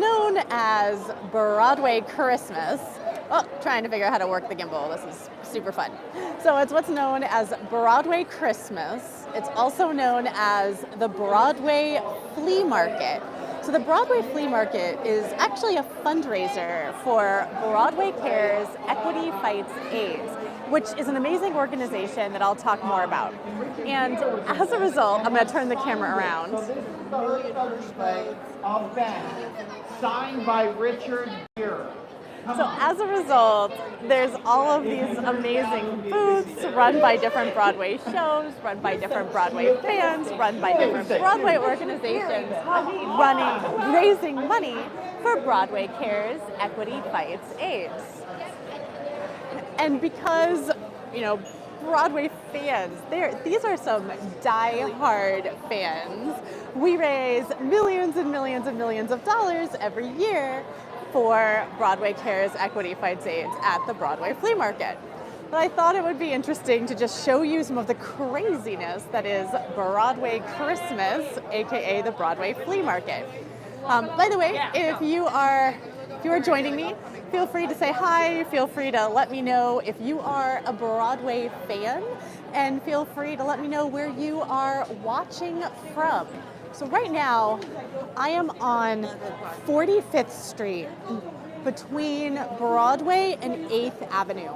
known as Broadway Christmas. Oh, trying to figure out how to work the gimbal. This is super fun. So it's what's known as Broadway Christmas. It's also known as the Broadway Flea Market. So the Broadway Flea Market is actually a fundraiser for Broadway Cares Equity Fights AIDS, which is an amazing organization that I'll talk more about. And as a result, I'm going to turn the camera around. Signed by Richard Gere. So as a result, there's all of these amazing booths run by different Broadway shows, run by different Broadway fans, run by different Broadway organizations, raising money for Broadway Cares Equity Fights AIDS. And because, Broadway fans, these are some die-hard fans. We raise millions and millions and millions of dollars every year for Broadway Cares Equity Fights AIDS at the Broadway Flea Market. But I thought it would be interesting to just show you some of the craziness that is Broadway Christmas, aka the Broadway Flea Market. By the way, if you are joining me, feel free to say hi, feel free to let me know if you are a Broadway fan, and feel free to let me know where you are watching from. So right now, I am on 45th Street between Broadway and 8th Avenue.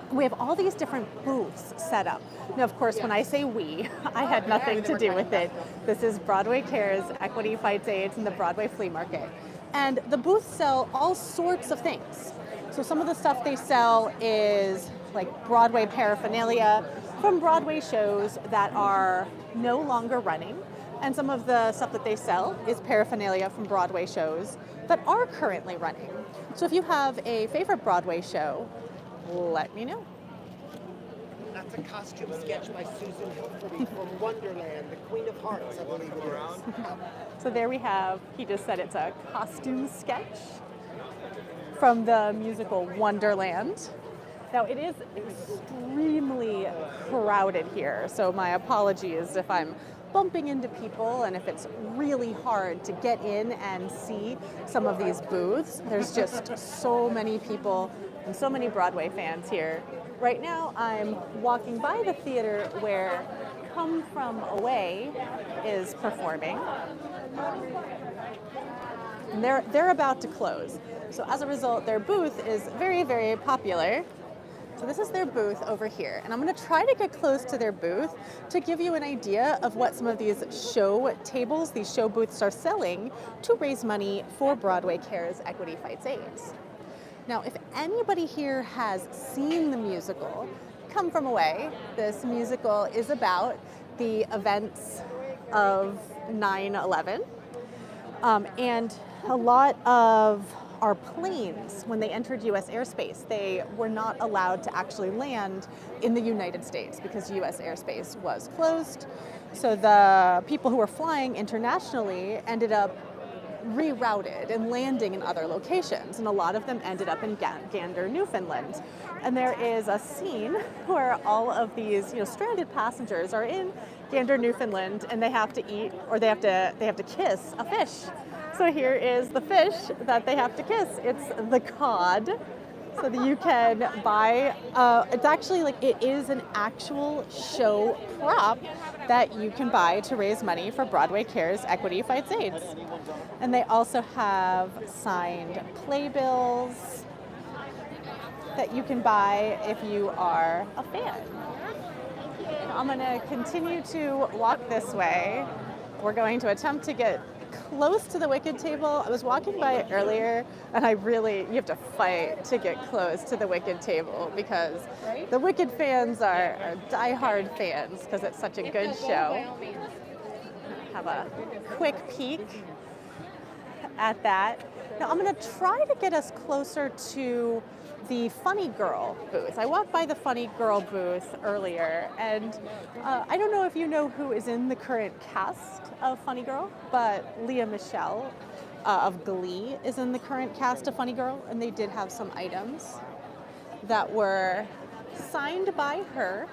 We have all these different booths set up. Now, of course, when I say we, I had nothing to do with it. This is Broadway Cares Equity Fights AIDS and the Broadway Flea Market. And the booths sell all sorts of things. So some of the stuff they sell is like Broadway paraphernalia from Broadway shows that are no longer running. And some of the stuff that they sell is paraphernalia from Broadway shows that are currently running. So if you have a favorite Broadway show, let me know. That's a costume sketch by Susan Humphrey from Wonderland, the Queen of Hearts, I believe it is. So there we have, he just said it's a costume sketch from the musical Wonderland. Now it is extremely crowded here, so my apologies if I'm bumping into people and if it's really hard to get in and see some of these booths. There's just so many people and so many Broadway fans here. Right now I'm walking by the theater where Come From Away is performing. And they're about to close. So as a result, their booth is very, very popular. So this is their booth over here. And I'm gonna try to get close to their booth to give you an idea of what some of these show tables, these show booths are selling to raise money for Broadway Cares Equity Fights AIDS. Now, if anybody here has seen the musical, Come From Away, this musical is about the events of 9/11. And a lot of our planes, when they entered US airspace, they were not allowed to actually land in the United States because US airspace was closed. So the people who were flying internationally ended up rerouted and landing in other locations, and a lot of them ended up in Gander, Newfoundland. And there is a scene where all of these, stranded passengers are in Gander, Newfoundland, and they have to eat, or they have to kiss a fish. So here is the fish that they have to kiss. It's the cod. So that you can buy, it's actually it is an actual show prop that you can buy to raise money for Broadway Cares Equity Fights AIDS. And they also have signed playbills that you can buy if you are a fan. I'm gonna continue to walk this way. We're going to attempt to get close to the Wicked table. I was walking by it earlier, and you have to fight to get close to the Wicked table because the Wicked fans are diehard fans because it's such a good show. Have a quick peek at that. Now I'm going to try to get us closer to the Funny Girl booth. I walked by the Funny Girl booth earlier, and I don't know if you know who is in the current cast of Funny Girl, but Leah Michele of Glee is in the current cast of Funny Girl, and they did have some items that were signed by her.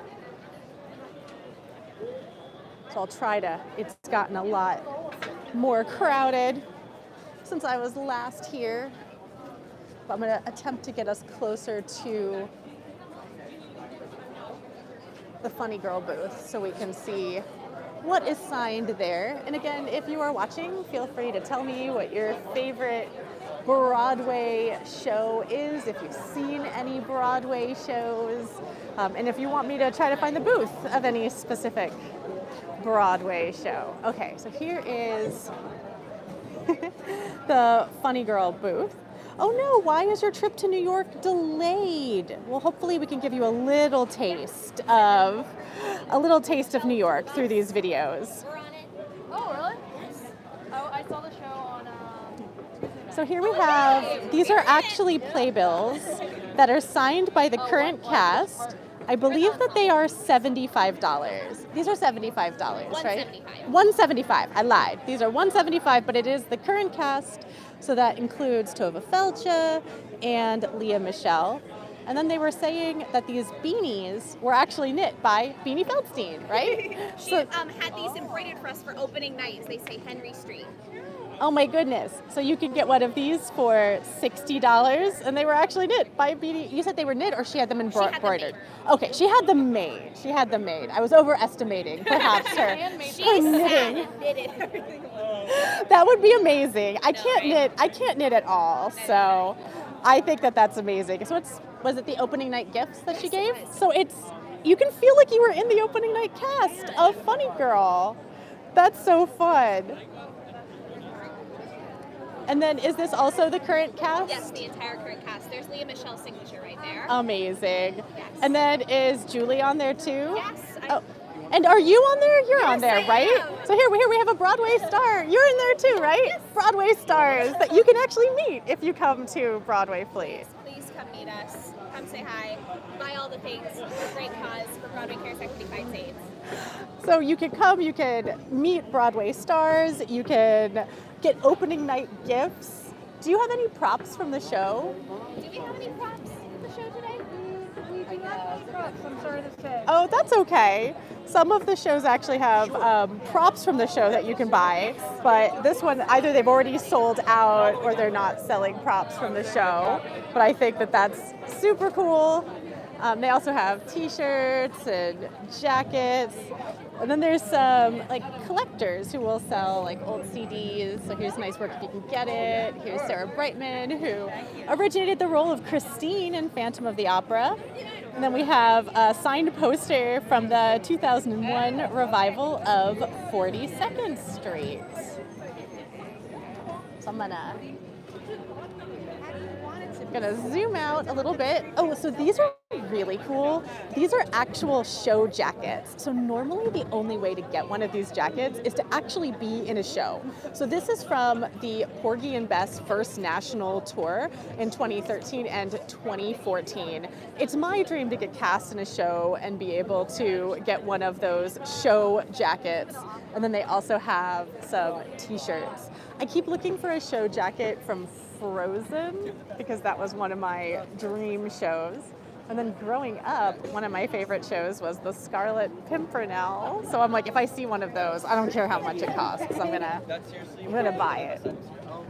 So I'll try to, it's gotten a lot more crowded. since I was last here. But I'm going to attempt to get us closer to the Funny Girl booth so we can see what is signed there. And again, if you are watching, feel free to tell me what your favorite Broadway show is, if you've seen any Broadway shows, and if you want me to try to find the booth of any specific Broadway show. Okay, so here is the Funny Girl booth. Oh no, why is your trip to New York delayed? Well, hopefully we can give you a little taste of New York through these videos. We're on it. Oh, really? Yes. Oh, I saw the show on. So here we have, these are actually playbills that are signed by the current cast. I believe that they are $75. These are $75, right? $175. I lied. These are $175, but it is the current cast. So that includes Tova Felcha and Leah Michelle. And then they were saying that these beanies were actually knit by Beanie Feldstein, right? She had these embroidered for us for opening nights. They say Henry Street. Oh my goodness. So you could get one of these for $60, and they were actually knit by Beanie. You said they were knit, or she had them embroidered? Okay, she had them made. I was overestimating perhaps her knitting. That would be amazing. I can't knit at all. So I think that that's amazing. So was it the opening night gifts that she gave? So you can feel like you were in the opening night cast of Funny Girl. That's so fun. And then is this also the current cast? Yes, the entire current cast. There's Leah Michelle's signature right there. Amazing. Yes. And then is Julie on there too? Yes. And are you on there? You're on there, I right? am. So here we have a Broadway star. You're in there too, right? Yes. Broadway stars that you can actually meet if you come to Broadway Flea. Please come meet us. Come say hi. Buy all the things for great cause for Broadway Cares Equity Fights AIDS. So you can come, you can meet Broadway stars, you can get opening night gifts. Do you have any props from the show? Do we have any props from the show today? We do not have any props, I'm sorry to say. Oh, that's okay. Some of the shows actually have props from the show that you can buy, but this one, either they've already sold out or they're not selling props from the show. But I think that that's super cool. They also have t-shirts and jackets. And then there's some collectors who will sell old CDs. So here's Nice Work If You Can Get It. Here's Sarah Brightman, who originated the role of Christine in Phantom of the Opera. And then we have a signed poster from the 2001 revival of 42nd Street. So I'm gonna zoom out a little bit. Oh, so these are really cool. These are actual show jackets. So normally the only way to get one of these jackets is to actually be in a show. So this is from the Porgy and Bess first national tour in 2013 and 2014. It's my dream to get cast in a show and be able to get one of those show jackets. And then they also have some t-shirts. I keep looking for a show jacket from Frozen because that was one of my dream shows. And then growing up, one of my favorite shows was the Scarlet Pimpernel. So I'm like, if I see one of those, I don't care how much it costs, I'm gonna buy it.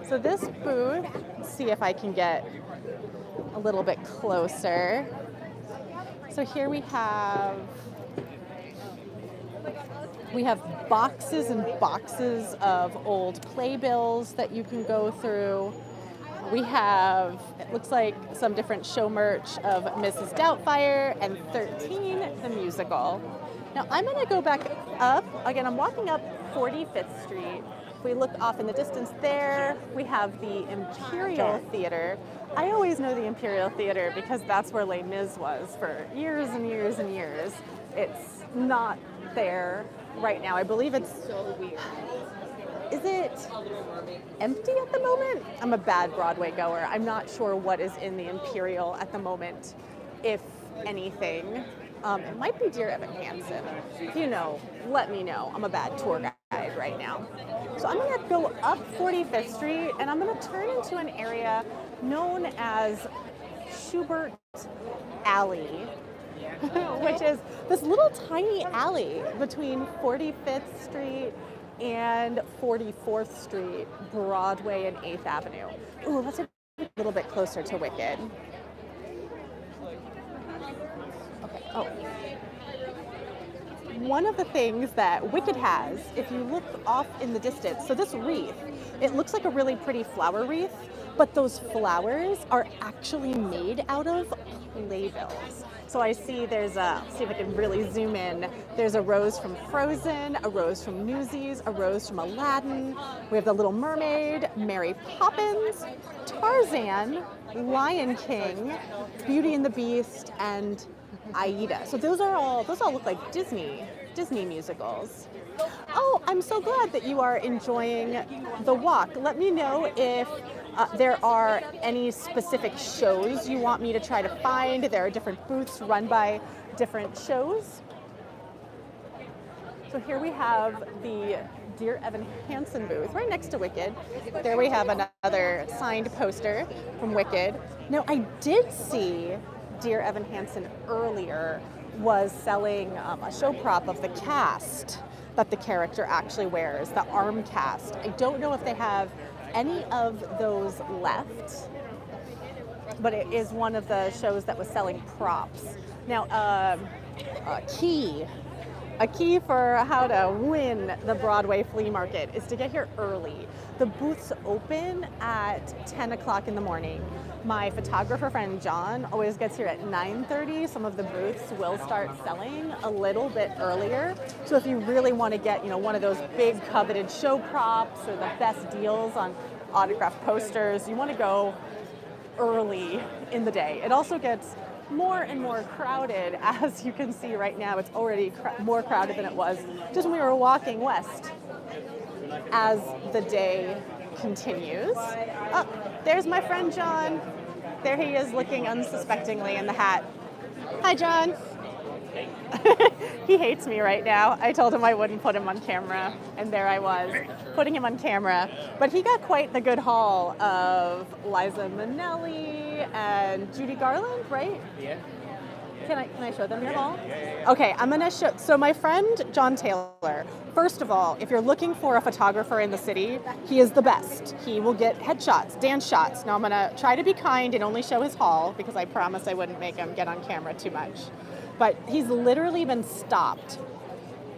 So this booth, let's see if I can get a little bit closer. So here we have boxes and boxes of old playbills that you can go through. We have, it looks like, some different show merch of Mrs. Doubtfire and 13, the musical. Now I'm gonna go back up. Again, I'm walking up 45th Street. If we look off in the distance there, we have the Imperial Theater. I always know the Imperial Theater because that's where Les Mis was for years and years and years. It's not there right now. I believe it's so weird. Is it empty at the moment? I'm a bad Broadway goer. I'm not sure what is in the Imperial at the moment, if anything. It might be Dear Evan Hansen. If you know, let me know. I'm a bad tour guide right now. So I'm gonna go up 45th Street and I'm gonna turn into an area known as Schubert Alley, which is this little tiny alley between 45th Street and 44th Street, Broadway, and 8th Avenue. Ooh, let's get a little bit closer to Wicked. Okay. Oh. One of the things that Wicked has, if you look off in the distance, so this wreath, it looks like a really pretty flower wreath, but those flowers are actually made out of playbills. So I see there's see if I can really zoom in, there's a rose from Frozen, a rose from Newsies, a rose from Aladdin, we have the Little Mermaid, Mary Poppins, Tarzan, Lion King, Beauty and the Beast, and Aida. So those all look like Disney musicals. Oh, I'm so glad that you are enjoying the walk. Let me know if there are any specific shows you want me to try to find. There are different booths run by different shows. So here we have the Dear Evan Hansen booth right next to Wicked. There we have another signed poster from Wicked. Now I did see Dear Evan Hansen earlier was selling a show prop of the cast that the character actually wears, the arm cast. I don't know if they have any of those left, but it is one of the shows that was selling props. Now, a key for how to win the Broadway Flea Market is to get here early. The booths open at 10 o'clock in the morning. My photographer friend John always gets here at 9:30. Some of the booths will start selling a little bit earlier. So if you really want to get, one of those big coveted show props or the best deals on autographed posters, you want to go early in the day. It also gets more and more crowded, as you can see right now. It's already more crowded than it was just when we were walking west. As the day continues. Oh, there's my friend John. There he is looking unsuspectingly in the hat. Hi, John. He hates me right now. I told him I wouldn't put him on camera, and there I was, putting him on camera. But he got quite the good haul of Liza Minnelli and Judy Garland, right? Yeah. Can I show them your haul? Okay, I'm gonna show. So my friend John Taylor, first of all, if you're looking for a photographer in the city, he is the best. He will get headshots, dance shots. Now I'm gonna try to be kind and only show his haul because I promised I wouldn't make him get on camera too much. But he's literally been stopped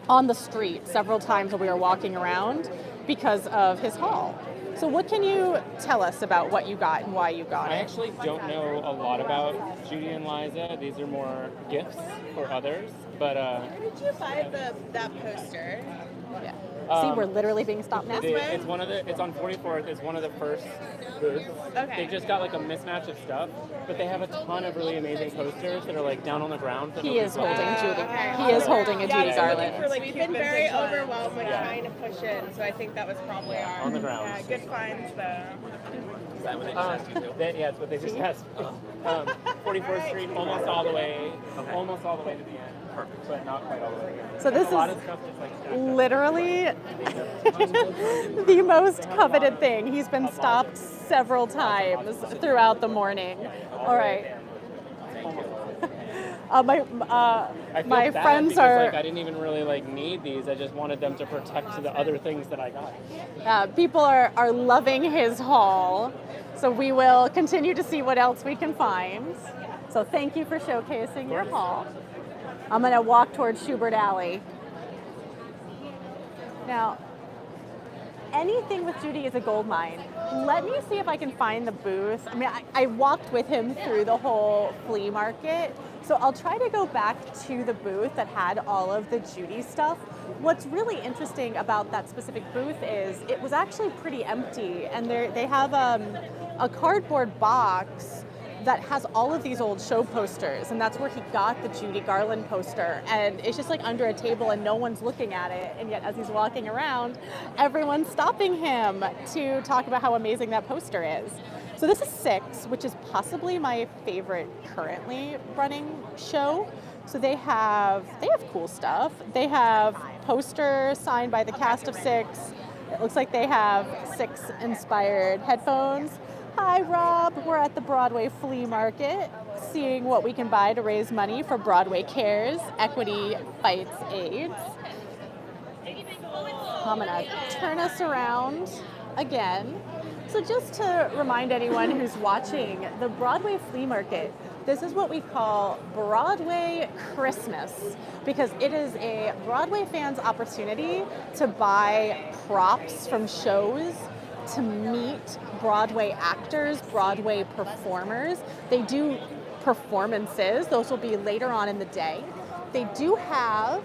on the street several times when we were walking around because of his haul. So what can you tell us about what you got and why you got it? I actually don't know a lot about Judy and Liza. These are more gifts for others. But Where did you buy that poster? Yeah. See, we're literally being stopped now. it's on 44th. It's one of the first booths. Okay. They just got like a mismatch of stuff, but they have a ton of really amazing posters that are like down on the ground. He is holding Judy. Okay. He is holding a Judy Yeah, Garland. we've been very overwhelmed with trying to push in, so I think that was probably our on the ground. Yeah, good finds though. Yeah, it's what they just asked. 44th Street, almost all the way to the end. Perfect. But not quite all the way. So this a lot is of stuff just like literally the most coveted thing. He's been stopped several times throughout the morning. All right. My friends because, are. like, I didn't even really need these. I just wanted them to protect the other things that I got. People are loving his haul, so we will continue to see what else we can find. So thank you for showcasing your haul. I'm going to walk towards Schubert Alley. Now, anything with Judy is a gold mine. Let me see if I can find the booth. I mean, I walked with him through the whole flea market, so I'll try to go back to the booth that had all of the Judy stuff. What's really interesting about that specific booth is it was actually pretty empty, and they have a cardboard box that has all of these old show posters, and that's where he got the Judy Garland poster. And it's just under a table and no one's looking at it, and yet as he's walking around, everyone's stopping him to talk about how amazing that poster is. So this is 6, which is possibly my favorite currently running show. So they have cool stuff. They have posters signed by the cast of 6. It looks like they have 6 inspired headphones. Hi, Rob. We're at the Broadway Flea Market, seeing what we can buy to raise money for Broadway Cares, Equity Fights AIDS. I'm gonna turn us around again. So just to remind anyone who's watching, the Broadway Flea Market, this is what we call Broadway Christmas, because it is a Broadway fan's opportunity to buy props from shows, to meet Broadway actors, Broadway performers. They do performances. Those will be later on in the day. They do have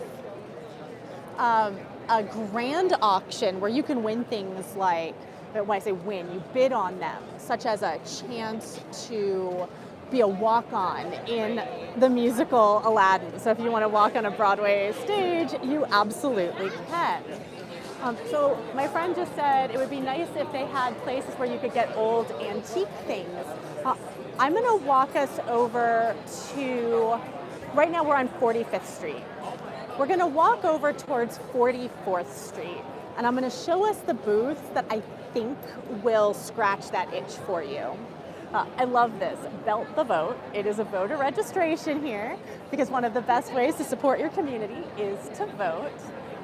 a grand auction where you can win things like, when I say win, you bid on them, such as a chance to be a walk-on in the musical Aladdin. So if you want to walk on a Broadway stage, you absolutely can. So my friend just said it would be nice if they had places where you could get old antique things. I'm going to walk us over to, right now we're on 45th Street. We're going to walk over towards 44th Street, and I'm going to show us the booths that I think will scratch that itch for you. I love this, Belt the Vote. It is a voter registration here, because one of the best ways to support your community is to vote.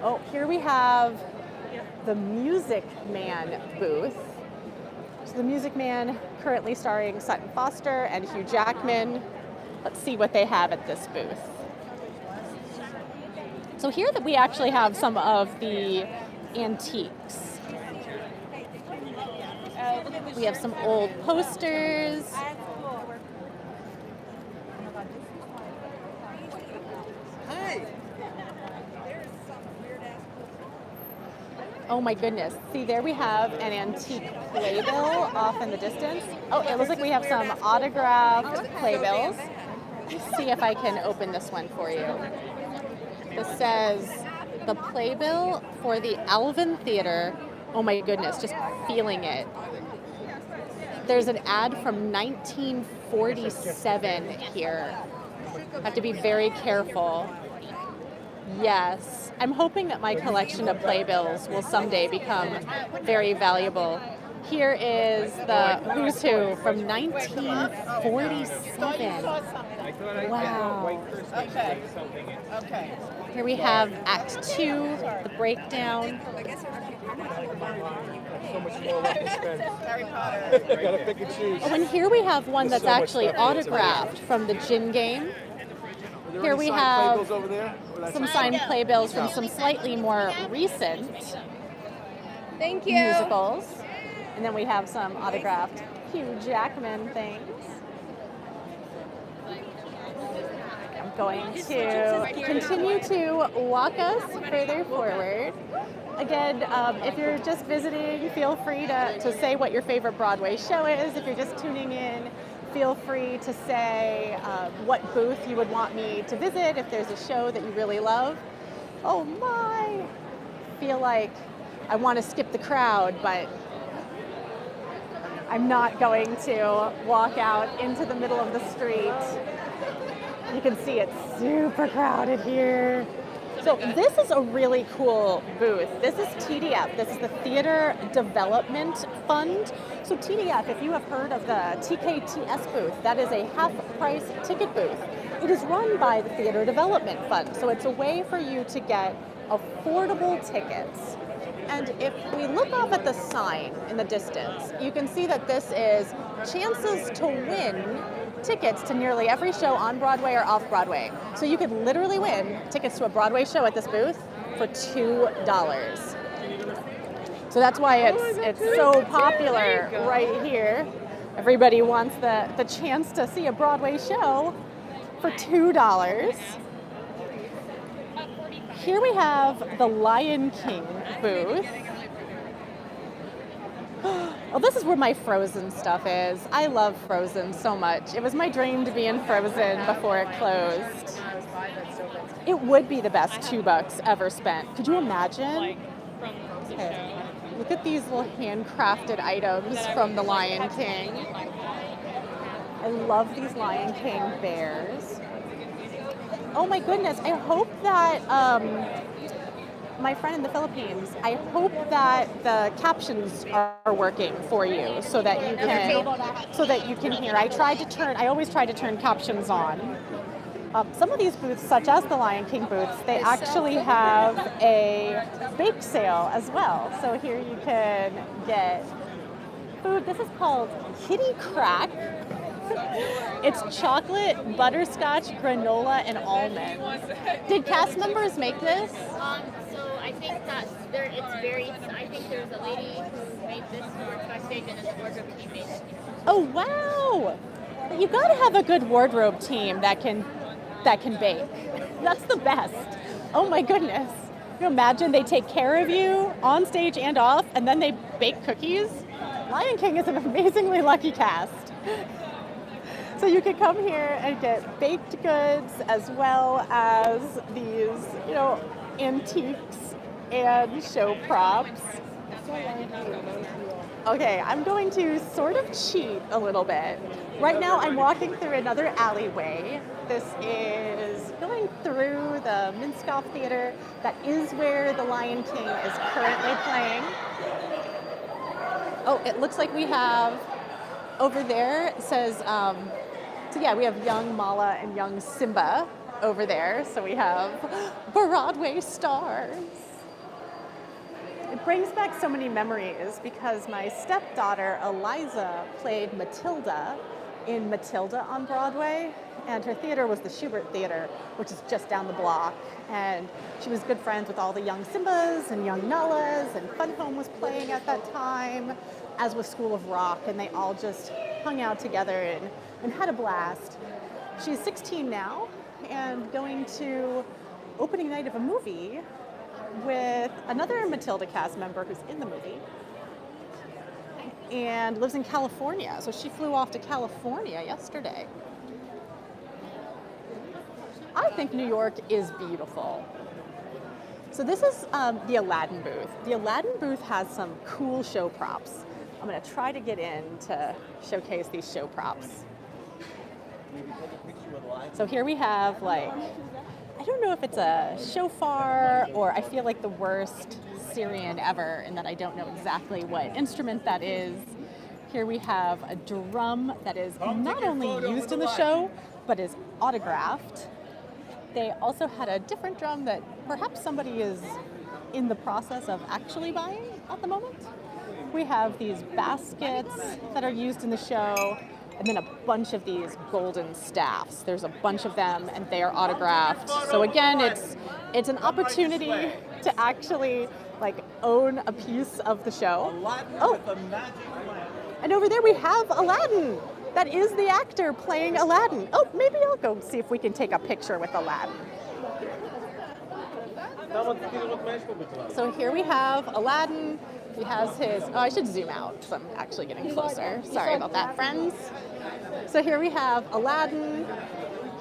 Oh, here we have the Music Man booth. So the Music Man currently starring Sutton Foster and Hugh Jackman. Let's see what they have at this booth. So here that we actually have some of the antiques. We have some old posters. Oh my goodness. See, there we have an antique playbill off in the distance. Oh, it looks like we have some autographed playbills. Let's see if I can open this one for you. This says, the playbill for the Aladdin Theater. Oh my goodness, just feeling it. There's an ad from 1947 here. Have to be very careful. Yes, I'm hoping that my collection of playbills will someday become very valuable. Here is the Who's Who from 1947. Wow. Okay. Here we have Act 2, the breakdown. So much more left to spend. Harry Potter. You gotta pick and choose. Oh, and here we have one There's that's so much actually stuff here. It's autographed from the gin game. Are there Here any we signed have playbills over there? Or that's some just- signed playbills from some slightly more recent Thank you. musicals. And then we have some autographed Hugh Jackman things. I'm going to continue to walk us further forward. Again, if you're just visiting, feel free to say what your favorite Broadway show is. If you're just tuning in, feel free to say what booth you would want me to visit if there's a show that you really love. Oh my! I feel like I want to skip the crowd, but I'm not going to walk out into the middle of the street. You can see it's super crowded here. So this is a really cool booth. This is TDF. This is the Theater Development Fund. So TDF, if you have heard of the TKTS booth, that is a half-price ticket booth. It is run by the Theater Development Fund. So it's a way for you to get affordable tickets. And if we look off at the sign in the distance, you can see that this is chances to win tickets to nearly every show on Broadway or off Broadway. So you could literally win tickets to a Broadway show at this booth for $2. So that's why it's so popular right here. Everybody wants the chance to see a Broadway show for $2. Here we have the Lion King booth. Oh, this is where my Frozen stuff is. I love Frozen so much. It was my dream to be in Frozen before it closed. It would be the best $2 ever spent. Could you imagine? Okay. Look at these little handcrafted items from the Lion King. I love these Lion King bears. Oh my goodness, I hope that my friend in the Philippines, I hope that the captions are working for you so that you can hear. I always try to turn captions on. Some of these booths, such as the Lion King booths, they actually have a bake sale as well. So here you can get food. This is called Kitty Crack. It's chocolate, butterscotch, granola, and almonds. Did cast members make this? So I think that it's very. I think there's a lady who made this for backstage and it's wardrobe keeping. Oh wow! You gotta have a good wardrobe team that can bake. That's the best. Oh my goodness! You imagine they take care of you on stage and off, and then they bake cookies. Lion King is an amazingly lucky cast. So you can come here and get baked goods as well as these, antiques and show props. Okay, I'm going to sort of cheat a little bit. Right now I'm walking through another alleyway. This is going through the Imperial Theater. That is where the Lion King is currently playing. Oh, it looks like we have over there, it says, we have young Mala and young Simba over there. So we have Broadway stars. It brings back so many memories because my stepdaughter, Eliza, played Matilda in Matilda on Broadway. And her theater was the Schubert Theater, which is just down the block. And she was good friends with all the young Simbas and young Nallas, and Fun Home was playing at that time, as was School of Rock, and they all just hung out together and had a blast. She's 16 now and going to opening night of a movie with another Matilda cast member who's in the movie and lives in California. So she flew off to California yesterday. I think New York is beautiful. So this is the Aladdin Booth. The Aladdin Booth has some cool show props. I'm going to try to get in to showcase these show props. So here we have, I don't know if it's a shofar or I feel like the worst Syrian ever in that I don't know exactly what instrument that is. Here we have a drum that is not only used in the show, but is autographed. They also had a different drum that perhaps somebody is in the process of actually buying at the moment. We have these baskets that are used in the show, and then a bunch of these golden staffs. There's a bunch of them, and they are autographed. So again, it's an opportunity to actually own a piece of the show. Oh, and over there we have Aladdin. That is the actor playing Aladdin. Oh, maybe I'll go see if we can take a picture with Aladdin. So here we have Aladdin. He has his, I should zoom out because I'm actually getting closer. Sorry about that, friends. So here we have Aladdin.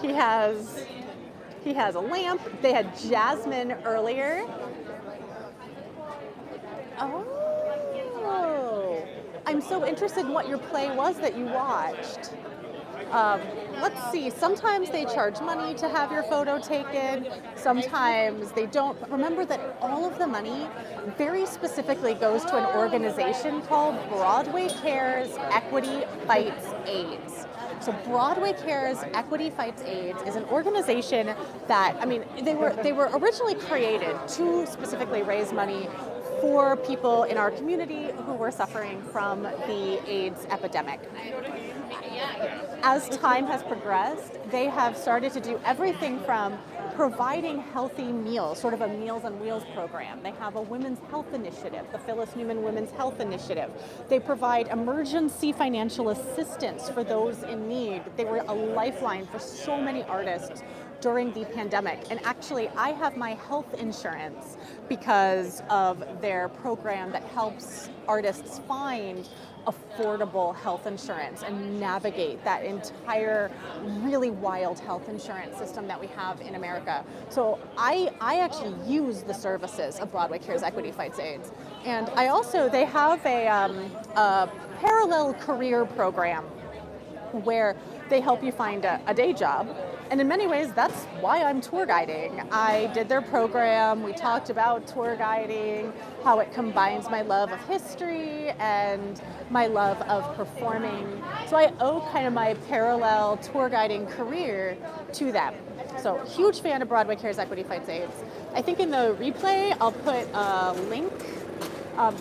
He has a lamp. They had Jasmine earlier. Oh, I'm so interested in what your play was that you watched. Let's see, sometimes they charge money to have your photo taken, sometimes they don't. But remember that all of the money very specifically goes to an organization called Broadway Cares Equity Fights AIDS. So Broadway Cares Equity Fights AIDS is an organization that, they were originally created to specifically raise money for people in our community who were suffering from the AIDS epidemic. As time has progressed, they have started to do everything from providing healthy meals, sort of a Meals on Wheels program. They have a women's health initiative, the Phyllis Newman Women's Health Initiative. They provide emergency financial assistance for those in need. They were a lifeline for so many artists during the pandemic. And actually, I have my health insurance because of their program that helps artists find affordable health insurance and navigate that entire really wild health insurance system that we have in America. So I actually use the services of Broadway Cares Equity Fights AIDS. And they have a parallel career program where they help you find a day job And in many ways, that's why I'm tour guiding. I did their program, we talked about tour guiding, how it combines my love of history and my love of performing. So I owe kind of my parallel tour guiding career to them. So huge fan of Broadway Cares Equity Fights AIDS. I think in the replay, I'll put a link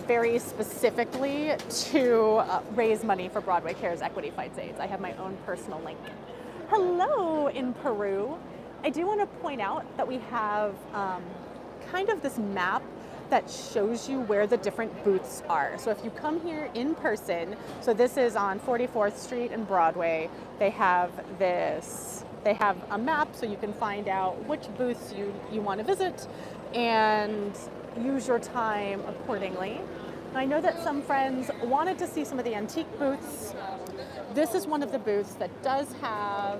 very specifically to raise money for Broadway Cares Equity Fights AIDS. I have my own personal link. Hello in Peru. I do want to point out that we have kind of this map that shows you where the different booths are. So if you come here in person, so this is on 44th Street and Broadway, they have a map so you can find out which booths you want to visit and use your time accordingly. And I know that some friends wanted to see some of the antique booths. This is one of the booths that does have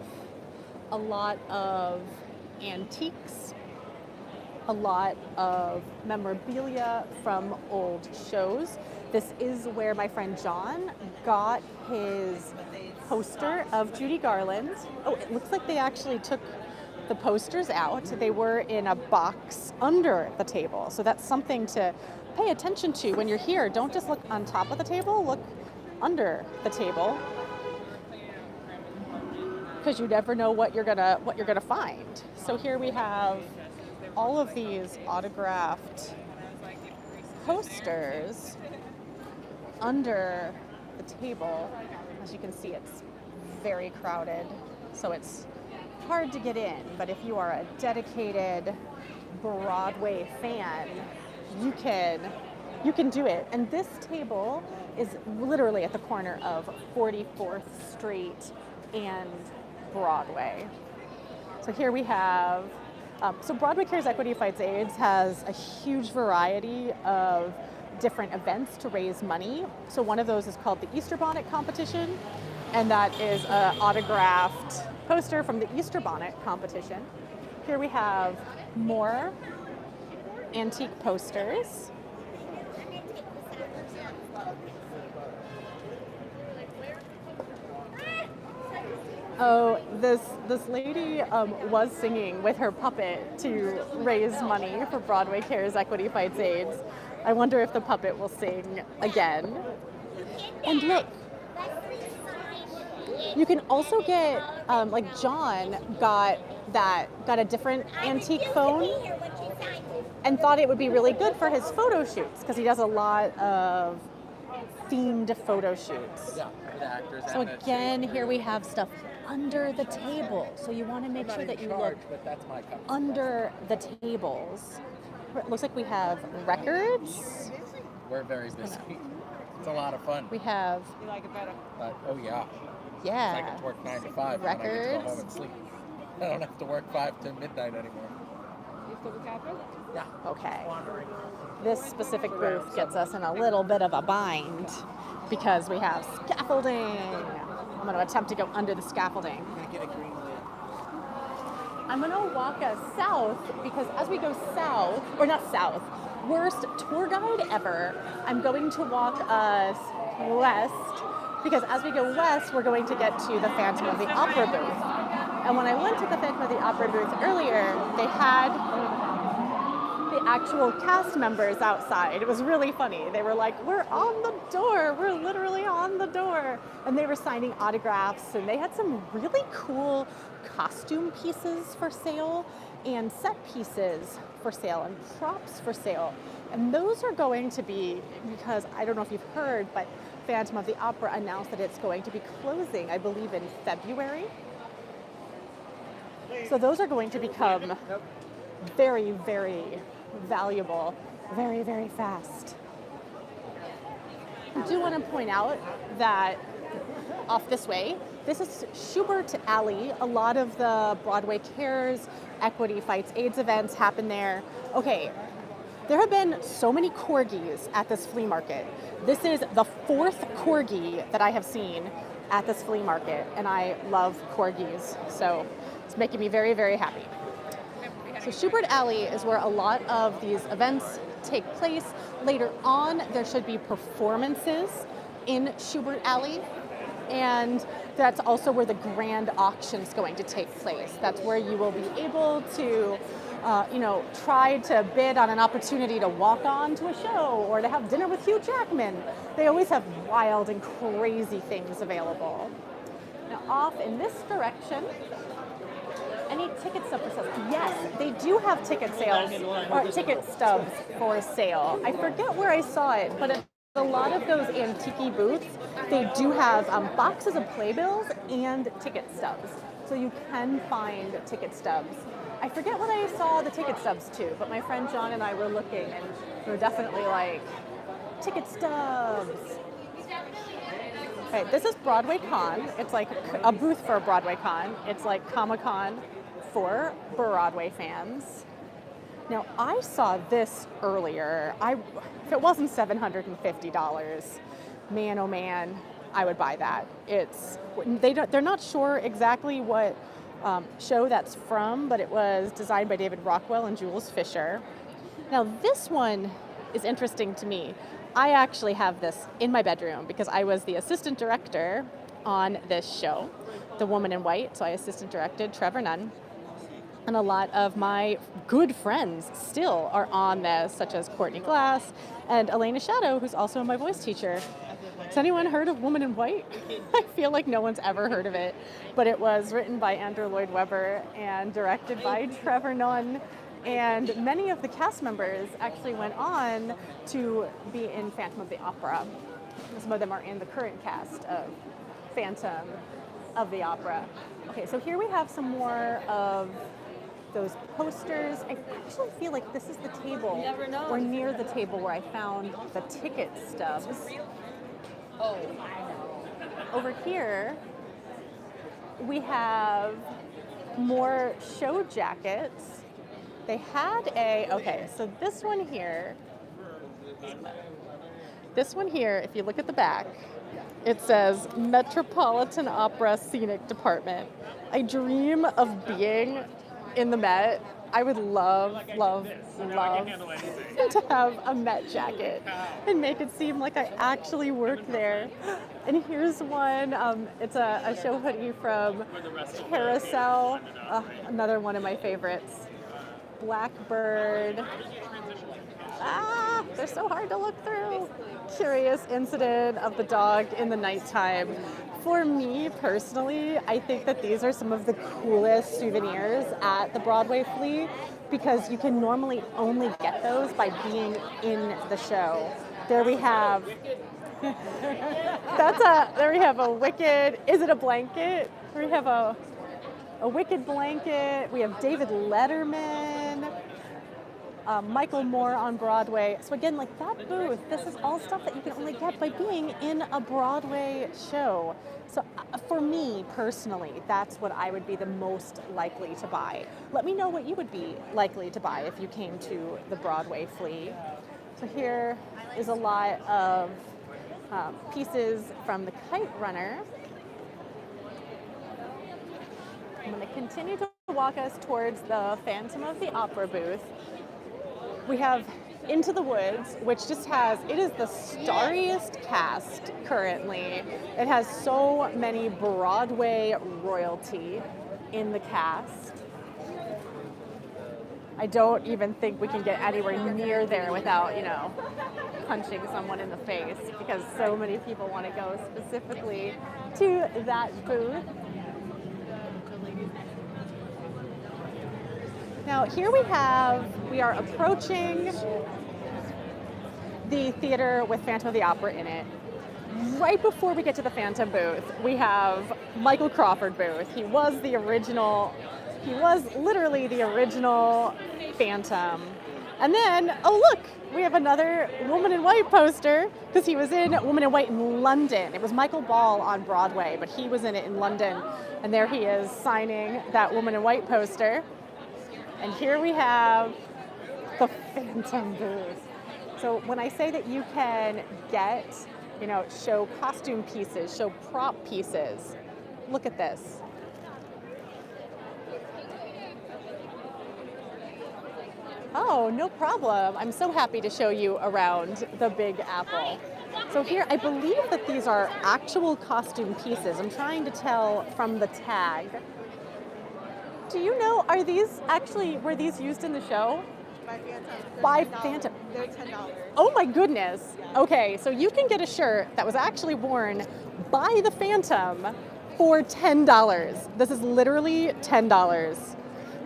a lot of antiques, a lot of memorabilia from old shows. This is where my friend John got his poster of Judy Garland. Oh, it looks like they actually took the posters out. They were in a box under the table. So that's something to pay attention to when you're here. Don't just look on top of the table, look under the table, because you never know what you're gonna find. So here we have all of these autographed posters under the table. As you can see, it's very crowded, so it's hard to get in. But if you are a dedicated Broadway fan, you can do it. And this table is literally at the corner of 44th Street and Broadway. So here we have, so Broadway Cares Equity Fights AIDS has a huge variety of different events to raise money. So one of those is called the Easter Bonnet competition, and that is an autographed poster from the Easter Bonnet competition. Here we have more antique posters. Oh, this lady was singing with her puppet to raise money for Broadway Cares Equity Fights AIDS. I wonder if the puppet will sing again. And look, you can also get, like John got a different antique phone and thought it would be really good for his photo shoots because he does a lot of themed photo shoots. Yeah, for the actors. So again, here we have stuff under the table. So you want to make sure that you look under the tables. It looks like we have records. We're very busy. It's a lot of fun. We have. You like it better? Oh yeah. Yeah. I get to work 9 to 5. Records. And I get to go home and sleep. I don't have to work 5 to midnight anymore. You still with Catherine? Yeah. Okay. This specific booth gets us in a little bit of a bind because we have scaffolding. I'm going to attempt to go under the scaffolding. I'm going to walk us south because as we go south, or not south, worst tour guide ever, I'm going to walk us west because as we go west, we're going to get to the Phantom of the Opera booth. And when I went to the Phantom of the Opera booth earlier, they had the actual cast members outside. It was really funny. They were like, we're on the door. We're literally on the door. And they were signing autographs and they had some really cool costume pieces for sale and set pieces for sale and props for sale. And those are going to be, because I don't know if you've heard, but Phantom of the Opera announced that it's going to be closing, I believe, in February. So those are going to become very, very valuable, very, very fast. I do want to point out that off this way, this is Schubert Alley. A lot of the Broadway Cares Equity Fights AIDS events happen there. Okay, there have been so many corgis at this flea market. This is the 4th corgi that I have seen at this flea market, and I love corgis, so it's making me very, very happy. So Schubert Alley is where a lot of these events take place. Later on, there should be performances in Schubert Alley. And that's also where the grand auction is going to take place. That's where you will be able to, try to bid on an opportunity to walk on to a show or to have dinner with Hugh Jackman. They always have wild and crazy things available. Now, off in this direction, any ticket stubs for sale? Yes, they do have ticket sales or ticket stubs for sale. I forget where I saw it, but at a lot of those antique booths, they do have boxes of playbills and ticket stubs. So you can find ticket stubs. I forget when I saw the ticket stubs too, but my friend John and I were looking and we were definitely like, ticket stubs. Okay, this is Broadwaycon. It's like a booth for Broadwaycon. It's like Comic-Con for Broadway fans. Now, I saw this earlier. If it wasn't $750, man, oh man, I would buy that. They're not sure exactly what show that's from, but it was designed by David Rockwell and Jules Fisher. Now, this one is interesting to me. I actually have this in my bedroom because I was the assistant director on this show, The Woman in White. So I assistant directed Trevor Nunn. And a lot of my good friends still are on this, such as Courtney Glass and Elena Shadow, who's also my voice teacher. Has anyone heard of Woman in White? I feel like no one's ever heard of it. But it was written by Andrew Lloyd Webber and directed by Trevor Nunn. And many of the cast members actually went on to be in Phantom of the Opera. Some of them are in the current cast of Phantom of the Opera. Okay, so here we have some more of those posters. I actually feel like this is the table, or near the table where I found the ticket stubs. Oh, over here, we have more show jackets. They had so this one here, if you look at the back, it says Metropolitan Opera Scenic Department. I dream of being in the Met. I would love to have a Met jacket and make it seem like I actually work there. And here's one, it's a show hoodie from Carousel, another one of my favorites. Blackbird. They're so hard to look through. Curious Incident of the Dog in the Nighttime. For me personally, I think that these are some of the coolest souvenirs at the Broadway Flea because you can normally only get those by being in the show. There we have there we have a Wicked, is it a blanket? We have a Wicked blanket. We have David Letterman, Michael Moore on Broadway. So again, like that booth, this is all stuff that you can only get by being in a Broadway show. So for me personally, that's what I would be the most likely to buy. Let me know what you would be likely to buy if you came to the Broadway Flea. So here is a lot of pieces from the Kite Runner. I'm going to continue to walk us towards the Phantom of the Opera booth. We have Into the Woods, which just has, it is the starriest cast currently. It has so many Broadway royalty in the cast. I don't even think we can get anywhere near there without, punching someone in the face because so many people want to go specifically to that booth. Now here we are approaching the theater with Phantom of the Opera in it. Right before we get to the Phantom booth, we have Michael Crawford booth. He was literally the original Phantom. And then, oh look, we have another Woman in White poster because he was in Woman in White in London. It was Michael Ball on Broadway, but he was in it in London. And there he is signing that Woman in White poster. And here we have the Phantom booth. So when I say that you can get, show costume pieces, show prop pieces, look at this. Oh, no problem. I'm so happy to show you around the Big Apple. So here, I believe that these are actual costume pieces. I'm trying to tell from the tag. Do you know, were these used in the show? By Phantom. They're $10. Oh my goodness. Okay, so you can get a shirt that was actually worn by the Phantom for $10. This is literally $10.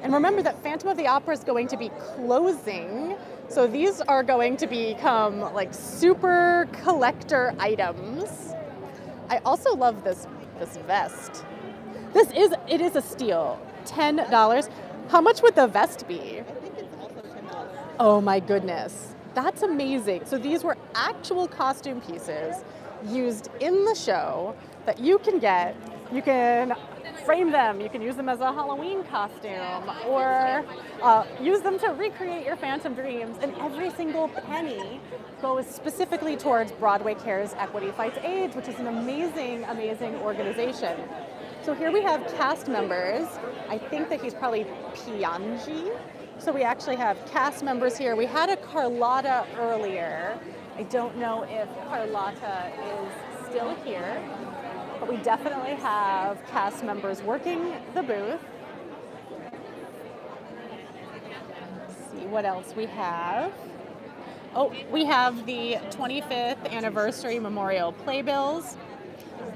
And remember that Phantom of the Opera is going to be closing, so these are going to become like super collector items. I also love this vest. It is a steal. $10. How much would the vest be? I think it's also $10. Oh my goodness. That's amazing. So these were actual costume pieces used in the show that you can get. You can frame them. You can use them as a Halloween costume or use them to recreate your Phantom dreams. And every single penny goes specifically towards Broadway Cares Equity Fights AIDS, which is an amazing, amazing organization. So here we have cast members. I think that he's probably Piangi. So we actually have cast members here. We had a Carlotta earlier. I don't know if Carlotta is still here, but we definitely have cast members working the booth. Let's see what else we have. Oh, we have the 25th anniversary memorial Playbills.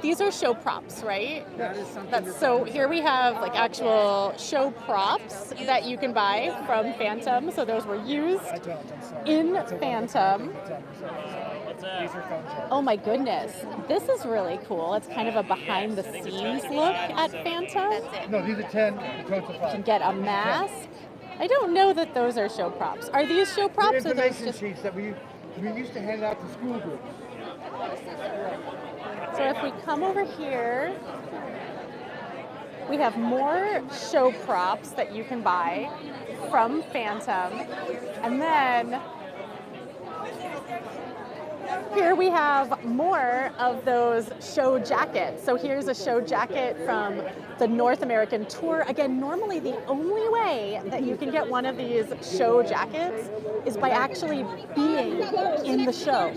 These are show props, right? That is something. So here we have like actual show props that you can buy from Phantom. So those were used in Phantom. Oh my goodness, this is really cool. It's kind of a behind the scenes look at Phantom. No, these are 10. The total You 5. can get a mask. I don't know that those are show props. Are these show props or those Information just... sheets that we used to hand out to school groups. So if we come over here, we have more show props that you can buy from Phantom. And then here we have more of those show jackets. So here's a show jacket from the North American tour. Again, normally the only way that you can get one of these show jackets is by actually being in the show.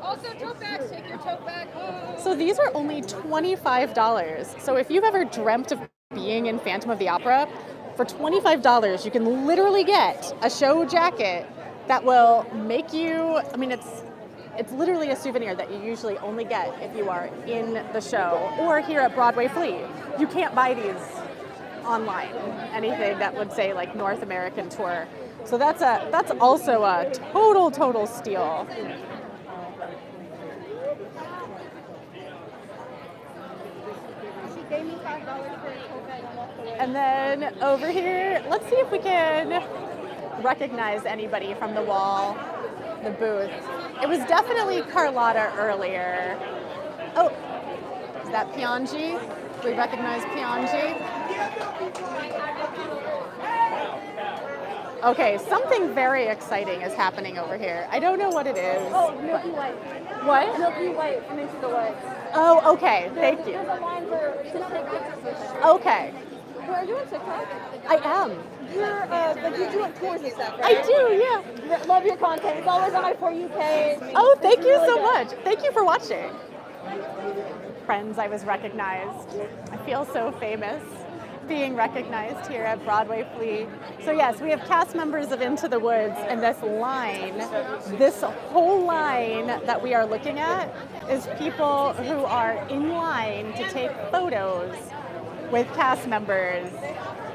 Also, tote bags, take your tote bag home. So these are only $25. So if you've ever dreamt of being in Phantom of the Opera, for $25 you can literally get a show jacket that will make you, I mean, it's literally a souvenir that you usually only get if you are in the show or here at Broadway Flea. You can't buy these online, anything that would say like North American tour. So that's also a total steal. She gave me $5 for a tote bag and walked away. And then over here, let's see if we can recognize anybody from the wall, the booth. It was definitely Carlotta earlier. Oh, is that Piangi? Do we recognize Piangi? Okay, something very exciting is happening over here. I don't know what it is. Oh, Milky White. What? Milky White from Into the Woods. Oh, okay, thank you. There's a line to take pictures with her. Okay, Are you on TikTok? I am. You're, you do tours and stuff, I right? do, yeah. Love your content. It's always on my For You page. Oh, thank you Really so good. much. Thank you for watching. Friends, I was recognized. I feel so famous being recognized here at Broadway Flea. So yes, we have cast members of Into the Woods, and this whole line that we are looking at is people who are in line to take photos with cast members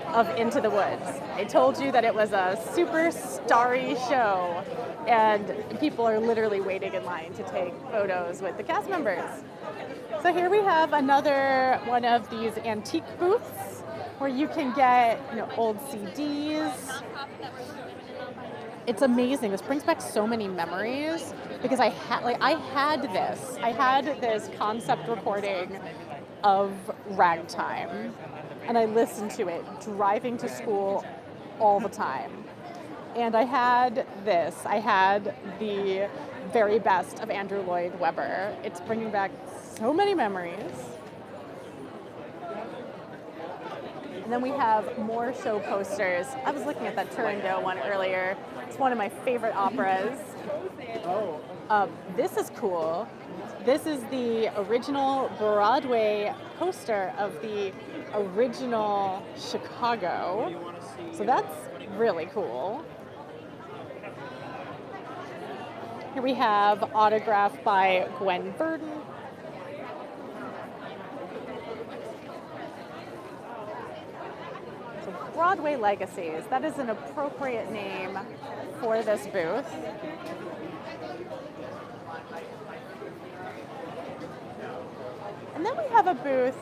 of Into the Woods. I told you that it was a super starry show, and people are literally waiting in line to take photos with the cast members. So here we have another one of these antique booths where you can get, old CDs. It's amazing. This brings back so many memories because I had this concept recording of Ragtime, and I listened to it driving to school all the time. And I had the very best of Andrew Lloyd Webber. It's bringing back so many memories. And then we have more show posters. I was looking at that Turandot one earlier. It's one of my favorite operas. Oh, This is cool. This is the original Broadway poster of the original Chicago. So that's really cool. Here we have autograph by Gwen Verdon. So Broadway Legacies, that is an appropriate name for this booth. And then we have a booth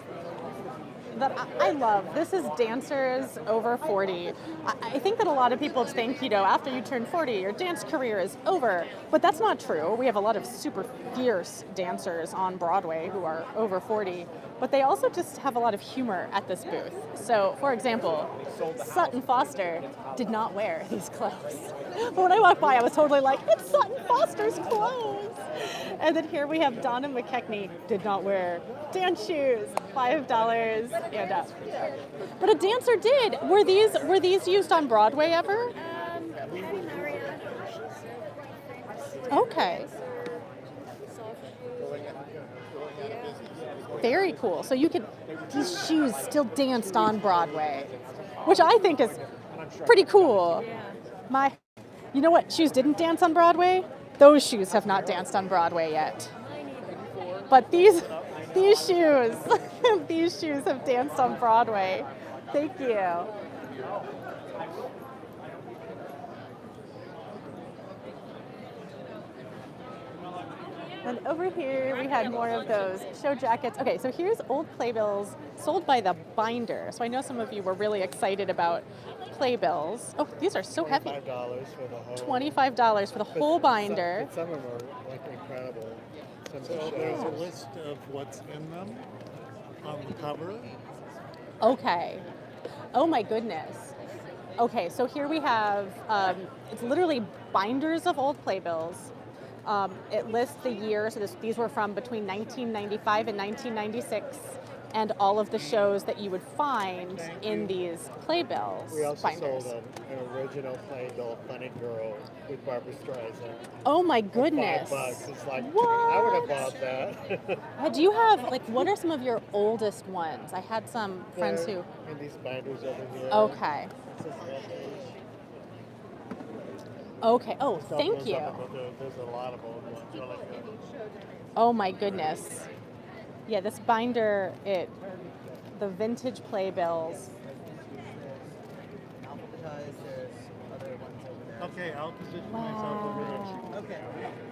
that I love. This is dancers over 40. I think that a lot of people think, after you turn 40, your dance career is over. But that's not true. We have a lot of super fierce dancers on Broadway who are over 40. But they also just have a lot of humor at this booth. So, for example, Sutton Foster did not wear these clothes. But when I walked by, I was totally like, it's Sutton Foster's clothes. And then here we have Donna McKechnie did not wear dance shoes, $5 and up. But a dancer did. Were these used on Broadway ever? Okay. Very cool. So these shoes still danced on Broadway, which I think is pretty cool. You know what shoes didn't dance on Broadway? Those shoes have not danced on Broadway yet. But these shoes, these shoes have danced on Broadway. Thank you. And over here we had more of those show jackets. Okay, so here's old Playbills sold by the binder. So I know some of you were really excited about Playbills. Oh, these are so heavy. $25 for the whole. $25 for the whole binder. Some of them are like incredible. So there's a list of what's in them on the cover. Okay. Oh my goodness. Okay, so here we have, it's literally binders of old Playbills. It lists the year, so these were from between 1995 and 1996, and all of the shows that you would find in these Playbills We also binders. sold an original Playbill, Funny Girl, with Barbara Streisand. Oh my For goodness. $5. It's like, What? I would have bought that. Do you have, what are some of your oldest ones? I had some friends who... In these binders over here. Okay. Okay. Oh, Stuff thank goes you. up, but there's a lot of old ones. They're like Oh my goodness. Yeah, this binder, the vintage Playbills. Okay, I'll position myself over there. Okay.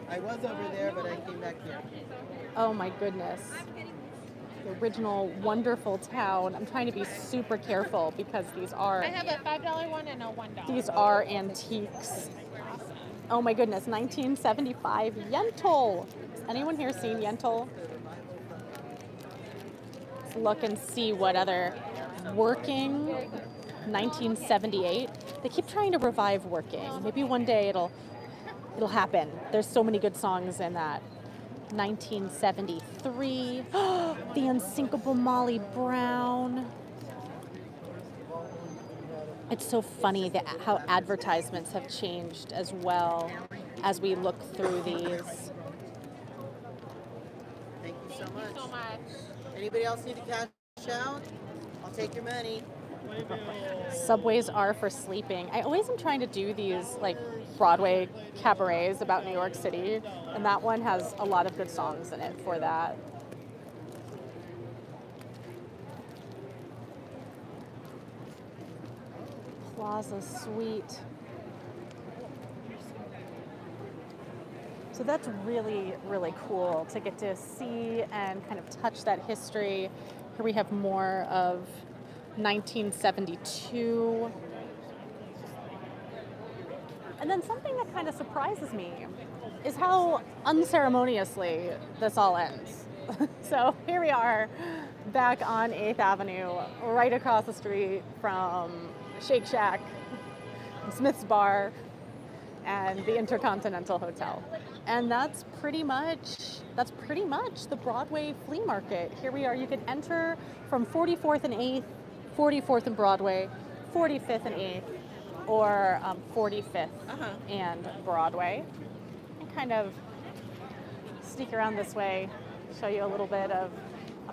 I was over there, but I came back here. Oh my goodness. The original wonderful town. I'm trying to be super careful because these are... I have a $5 one and a $1. These are antiques. Oh my goodness, 1975 Yentl. Has anyone here seen Yentl? Let's look and see what other working 1978. They keep trying to revive working. Maybe one day it'll happen. There's so many good songs in that. 1973. The Unsinkable Molly Brown. It's so funny that how advertisements have changed as well as we look through these. Thank you so much. Anybody else need to cash out? I'll take your money. Subways are for sleeping. I always am trying to do these Broadway cabarets about New York City, and that one has a lot of good songs in it for that. Plaza Suite. So that's really, really cool to get to see and kind of touch that history. Here we have more of 1972. And then something that kind of surprises me is how unceremoniously this all ends. So here we are back on 8th Avenue, right across the street from Shake Shack, Smith's Bar, and the Intercontinental Hotel. And that's pretty much the Broadway Flea Market. Here we are. You can enter from 44th and 8th, 44th and Broadway, 45th and 8th, or 45th and Broadway. And kind of sneak around this way, show you a little bit of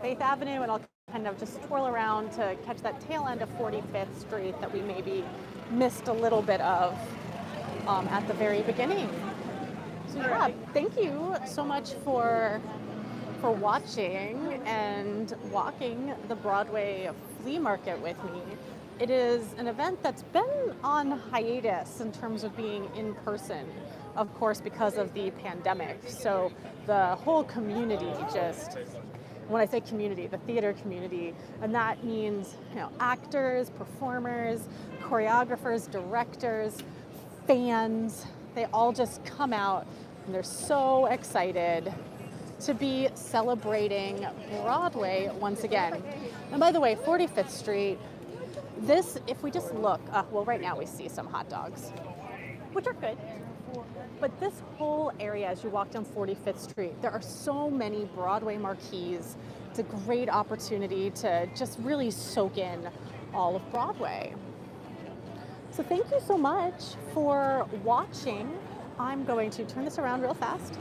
8th Avenue, and I'll kind of just twirl around to catch that tail end of 45th Street that we maybe missed a little bit of at the very beginning. So yeah, thank you so much for watching and walking the Broadway Flea Market with me. It is an event that's been on hiatus in terms of being in person, of course, because of the pandemic. So the whole community just, when I say community, the theater community, and that means, you know, actors, performers, choreographers, directors, fans, they all just come out and they're so excited to be celebrating Broadway once again. And by the way, 45th Street, this, if we just look, well, right now we see some hot dogs, which are good. But this whole area, as you walk down 45th Street, there are so many Broadway marquees. It's a great opportunity to just really soak in all of Broadway. So thank you so much for watching. I'm going to turn this around real fast.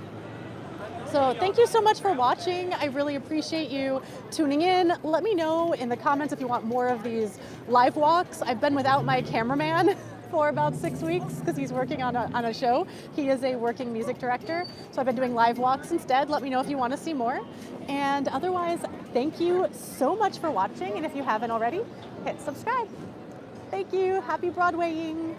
So thank you so much for watching. I really appreciate you tuning in. Let me know in the comments if you want more of these live walks. I've been without my cameraman for about 6 weeks because he's working on a show. He is a working music director, so I've been doing live walks instead. Let me know if you want to see more. And otherwise, thank you so much for watching, and if you haven't already, hit subscribe. Thank you. Happy Broadwaying.